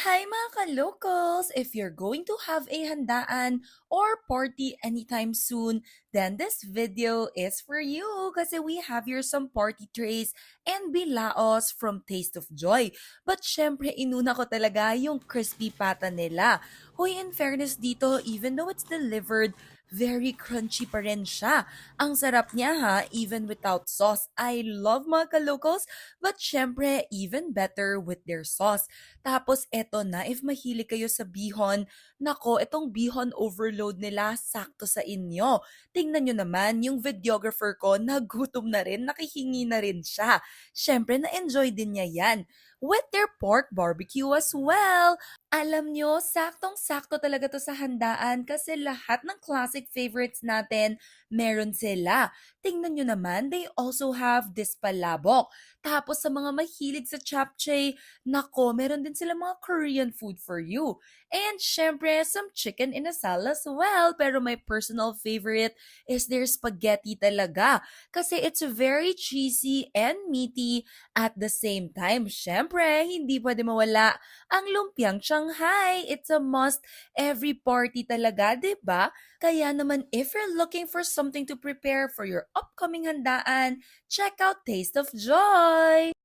Hi mga ka-locals! If you're going to have a handaan or party anytime soon, then this video is for you kasi we have here some party trays and bilaos from Taste of Joy. But syempre, inuna ko talaga yung crispy pata nila. Hoy, in fairness dito, even though it's delivered, very crunchy pa rin siya. Ang sarap niya ha, even without sauce. I love mga ka-locals, but syempre, even better with their sauce. Tapos eto na, if mahilig kayo sa bihon, nako, itong bihon overload nila sakto sa inyo. Tingnan nyo naman, yung videographer ko, nagutom na rin, nakihingi na rin siya. Siyempre, na-enjoy din niya yan. With their pork barbecue as well. Alam nyo, saktong-sakto talaga to sa handaan kasi lahat ng classic favorites natin, meron sila. Tingnan nyo naman, they also have this palabok. Tapos sa mga mahilig sa japchae, nako, meron din sila mga Korean food for you. And syempre, some chicken inasal as well. Pero my personal favorite is their spaghetti talaga. Kasi it's very cheesy and meaty at the same time. Syempre, hindi pwede mawala ang lumpiang Shanghai. It's a must every party talaga, 'di ba? Kaya naman if you're looking for something to prepare for your upcoming handaan, check out Taste of Joy.